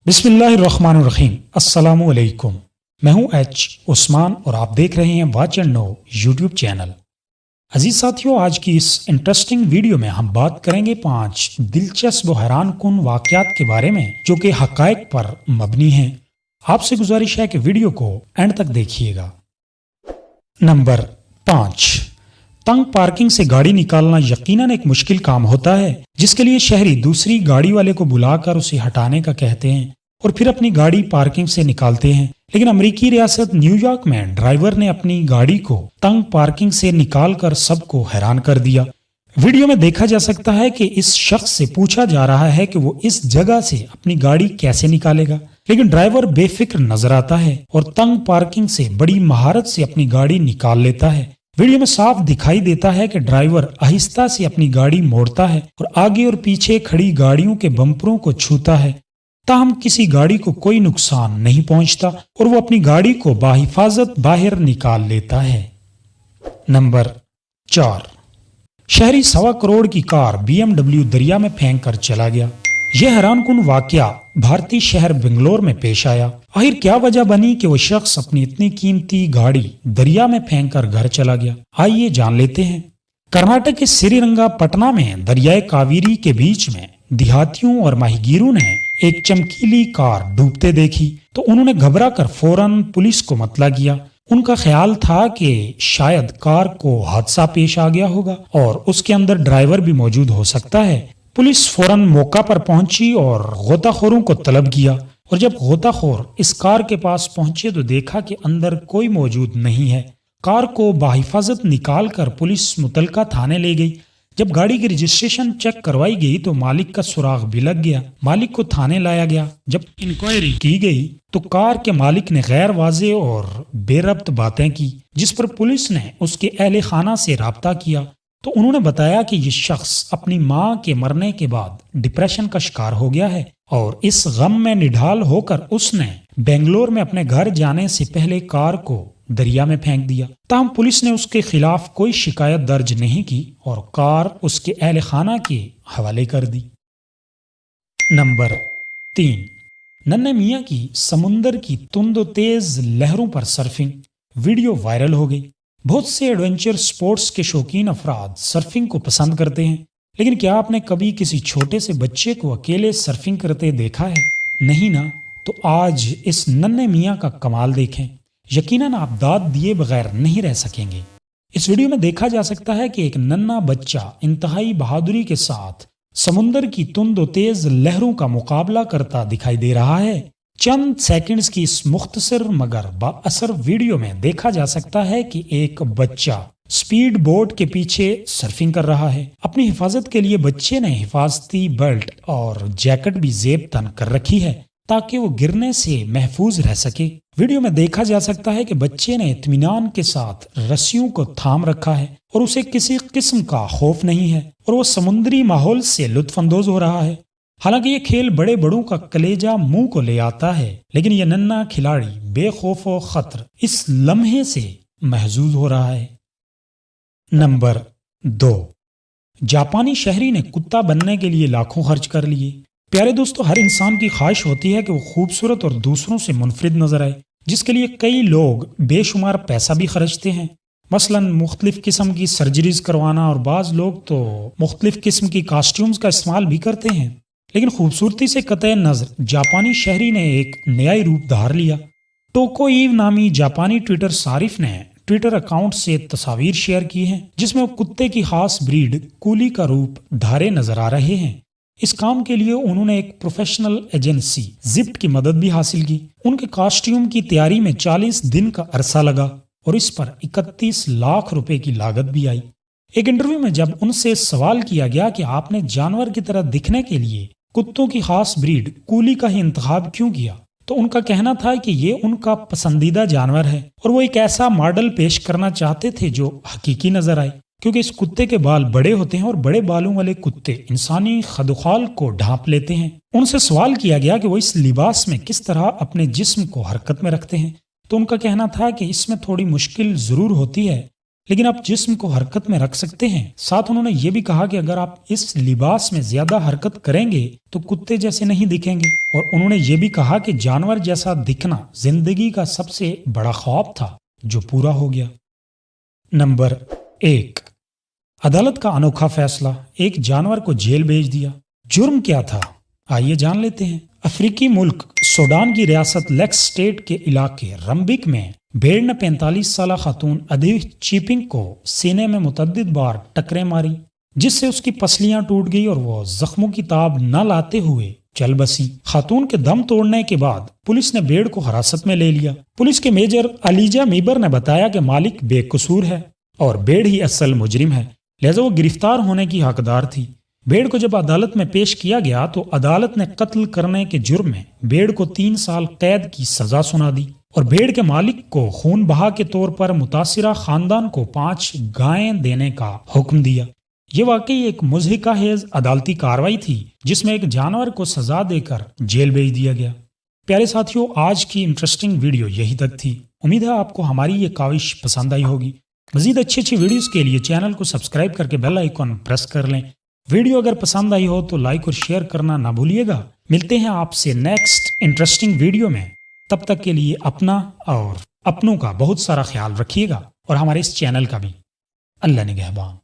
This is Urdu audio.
بسم اللہ الرحمن الرحیم۔ السلام علیکم، میں ہوں عثمان اور آپ دیکھ رہے ہیں watch and know YouTube channel. عزیز ساتھیوں، آج کی اس انٹرسٹنگ ویڈیو میں ہم بات کریں گے 5 دلچسپ و حیران کن واقعات کے بارے میں جو کہ حقائق پر مبنی ہیں۔ آپ سے گزارش ہے کہ ویڈیو کو اینڈ تک دیکھیے گا۔ نمبر 5، تنگ پارکنگ سے گاڑی نکالنا یقیناً ایک مشکل کام ہوتا ہے، جس کے لیے شہری دوسری گاڑی والے کو بلا کر اسے ہٹانے کا کہتے ہیں اور پھر اپنی گاڑی پارکنگ سے نکالتے ہیں۔ لیکن امریکی ریاست نیو یارک میں ڈرائیور نے اپنی گاڑی کو تنگ پارکنگ سے نکال کر سب کو حیران کر دیا۔ ویڈیو میں دیکھا جا سکتا ہے کہ اس شخص سے پوچھا جا رہا ہے کہ وہ اس جگہ سے اپنی گاڑی کیسے نکالے گا، لیکن ڈرائیور بے فکر نظر آتا ہے اور تنگ پارکنگ سے بڑی مہارت سے اپنی گاڑی نکال لیتا ہے۔ ویڈیو میں صاف دکھائی دیتا ہے کہ ڈرائیور آہستہ سے اپنی گاڑی موڑتا ہے اور آگے اور پیچھے کھڑی گاڑیوں کے بمپروں کو چھوتا ہے، تاہم کسی گاڑی کو کوئی نقصان نہیں پہنچتا اور وہ اپنی گاڑی کو بحفاظت باہر نکال لیتا ہے۔ نمبر 4، شہری 1.25 کروڑ کی کار BMW دریا میں پھینک کر چلا گیا۔ یہ حیران کن واقعہ بھارتی شہر بنگلور میں پیش آیا۔ آخر کیا وجہ بنی کہ وہ شخص اپنی اتنی قیمتی گاڑی دریا میں پھینک کر گھر چلا گیا؟ آئیے جان لیتے ہیں۔ کرناٹک کے سری رنگا پٹنہ میں دریائے کاویری کے بیچ میں دیہاتیوں اور ماہی گیروں نے ایک چمکیلی کار ڈوبتے دیکھی تو انہوں نے گھبرا کر فوراً پولیس کو مطلع کیا۔ ان کا خیال تھا کہ شاید کار کو حادثہ پیش آ گیا ہوگا اور اس کے اندر ڈرائیور بھی موجود ہو سکتا ہے۔ پولیس فوراً موقع پر پہنچی اور غوطہ خوروں کو طلب کیا، اور جب غوطہ خور اس کار کے پاس پہنچے تو دیکھا کہ اندر کوئی موجود نہیں ہے۔ کار کو بحفاظت نکال کر پولیس متعلقہ تھانے لے گئی۔ جب گاڑی کی رجسٹریشن چیک کروائی گئی تو مالک کا سراغ بھی لگ گیا۔ مالک کو تھانے لایا گیا۔ جب انکوائری کی گئی تو کار کے مالک نے غیر واضح اور بے ربط باتیں کی، جس پر پولیس نے اس کے اہل خانہ سے رابطہ کیا تو انہوں نے بتایا کہ یہ شخص اپنی ماں کے مرنے کے بعد ڈپریشن کا شکار ہو گیا ہے اور اس غم میں نڈھال ہو کر اس نے بنگلور میں اپنے گھر جانے سے پہلے کار کو دریا میں پھینک دیا۔ تاہم پولیس نے اس کے خلاف کوئی شکایت درج نہیں کی اور کار اس کے اہل خانہ کے حوالے کر دی۔ نمبر 3، ننھے میاں کی سمندر کی تند و تیز لہروں پر سرفنگ، ویڈیو وائرل ہو گئی۔ بہت سے ایڈونچر سپورٹس کے شوقین افراد سرفنگ کو پسند کرتے ہیں، لیکن کیا آپ نے کبھی کسی چھوٹے سے بچے کو اکیلے سرفنگ کرتے دیکھا ہے؟ نہیں نا؟ تو آج اس ننھے میاں کا کمال دیکھیں۔ یقیناً آپ داد دیے بغیر نہیں رہ سکیں گے۔ اس ویڈیو میں دیکھا جا سکتا ہے کہ ایک ننھا بچہ انتہائی بہادری کے ساتھ سمندر کی تند و تیز لہروں کا مقابلہ کرتا دکھائی دے رہا ہے۔ چند سیکنڈز کی اس مختصر مگر با اثر ویڈیو میں دیکھا جا سکتا ہے کہ ایک بچہ سپیڈ بوٹ کے پیچھے سرفنگ کر رہا ہے۔ اپنی حفاظت کے لیے بچے نے حفاظتی بیلٹ اور جیکٹ بھی زیب تن کر رکھی ہے تاکہ وہ گرنے سے محفوظ رہ سکے۔ ویڈیو میں دیکھا جا سکتا ہے کہ بچے نے اطمینان کے ساتھ رسیوں کو تھام رکھا ہے اور اسے کسی قسم کا خوف نہیں ہے اور وہ سمندری ماحول سے لطف اندوز ہو رہا ہے۔ حالانکہ یہ کھیل بڑے بڑوں کا کلیجہ منہ کو لے آتا ہے، لیکن یہ ننھا کھلاڑی بے خوف و خطر اس لمحے سے محظوظ ہو رہا ہے۔ نمبر 2، جاپانی شہری نے کتا بننے کے لیے لاکھوں خرچ کر لیے۔ پیارے دوستو، ہر انسان کی خواہش ہوتی ہے کہ وہ خوبصورت اور دوسروں سے منفرد نظر آئے، جس کے لیے کئی لوگ بے شمار پیسہ بھی خرچتے ہیں، مثلاً مختلف قسم کی سرجریز کروانا، اور بعض لوگ تو مختلف قسم کی کاسٹیومز کا استعمال بھی کرتے ہیں۔ لیکن خوبصورتی سے قطع نظر جاپانی شہری نے ایک نیا روپ دھار لیا۔ ٹوکو ایو نامی جاپانی ٹویٹر صارف نے ٹویٹر اکاؤنٹ سے تصاویر شیئر کی ہیں جس میں وہ کتے کی خاص بریڈ کولی کا روپ دھارے نظر آ رہے ہیں۔ اس کام کے لیے انہوں نے ایک پروفیشنل ایجنسی زپٹ کی مدد بھی حاصل کی۔ ان کے کاسٹیوم کی تیاری میں 40 دن کا عرصہ لگا اور اس پر 31 لاکھ روپے کی لاگت بھی آئی۔ ایک انٹرویو میں جب ان سے سوال کیا گیا کہ آپ نے جانور کی طرح دکھنے کے لیے کتوں کی خاص بریڈ کولی کا ہی انتخاب کیوں کیا، تو ان کا کہنا تھا کہ یہ ان کا پسندیدہ جانور ہے اور وہ ایک ایسا ماڈل پیش کرنا چاہتے تھے جو حقیقی نظر آئے، کیونکہ اس کتے کے بال بڑے ہوتے ہیں اور بڑے بالوں والے کتے انسانی خد و خال کو ڈھانپ لیتے ہیں۔ ان سے سوال کیا گیا کہ وہ اس لباس میں کس طرح اپنے جسم کو حرکت میں رکھتے ہیں، تو ان کا کہنا تھا کہ اس میں تھوڑی مشکل ضرور ہوتی ہے، لیکن آپ جسم کو حرکت میں رکھ سکتے ہیں۔ ساتھ انہوں نے یہ بھی کہا کہ اگر آپ اس لباس میں زیادہ حرکت کریں گے تو کتے جیسے نہیں دکھیں گے، اور انہوں نے یہ بھی کہا کہ جانور جیسا دکھنا زندگی کا سب سے بڑا خواب تھا جو پورا ہو گیا۔ نمبر 1، عدالت کا انوکھا فیصلہ، ایک جانور کو جیل بھیج دیا۔ جرم کیا تھا؟ آئیے جان لیتے ہیں۔ افریقی ملک سوڈان کی ریاست لیکس اسٹیٹ کے علاقے رمبک میں بھیڑ نے 45 سالہ خاتون ادیو چیپنگ کو سینے میں متعدد بار ٹکریں ماری، جس سے اس کی پسلیاں ٹوٹ گئی اور وہ زخموں کی تاب نہ لاتے ہوئے چل بسی۔ خاتون کے دم توڑنے کے بعد پولیس نے بھیڑ کو حراست میں لے لیا۔ پولیس کے میجر الیجا میبر نے بتایا کہ مالک بے قصور ہے اور بھیڑ ہی اصل مجرم ہے، لہذا وہ گرفتار ہونے کی حقدار تھی۔ بھیڑ کو جب عدالت میں پیش کیا گیا تو عدالت نے قتل کرنے کے جرم میں بھیڑ کو 3 سال قید کی سزا سنا دی اور بھیڑ کے مالک کو خون بہا کے طور پر متاثرہ خاندان کو 5 گائیں دینے کا حکم دیا۔ یہ واقعی ایک مضحکہ خیز عدالتی کارروائی تھی جس میں ایک جانور کو سزا دے کر جیل بھیج دیا گیا۔ پیارے ساتھیوں، آج کی انٹرسٹنگ ویڈیو یہی تک تھی۔ امید ہے آپ کو ہماری یہ کاوش پسند آئی ہوگی۔ مزید اچھی ویڈیوز کے لیے چینل کو سبسکرائب کر کے بیل آئیکن پریس کر لیں۔ ویڈیو اگر پسند آئی ہو تو لائک اور شیئر کرنا نہ بھولیے گا۔ ملتے ہیں آپ سے نیکسٹ انٹرسٹنگ ویڈیو میں، تب تک کے لیے اپنا اور اپنوں کا بہت سارا خیال رکھیے گا اور ہمارے اس چینل کا بھی۔ اللہ نگہبان۔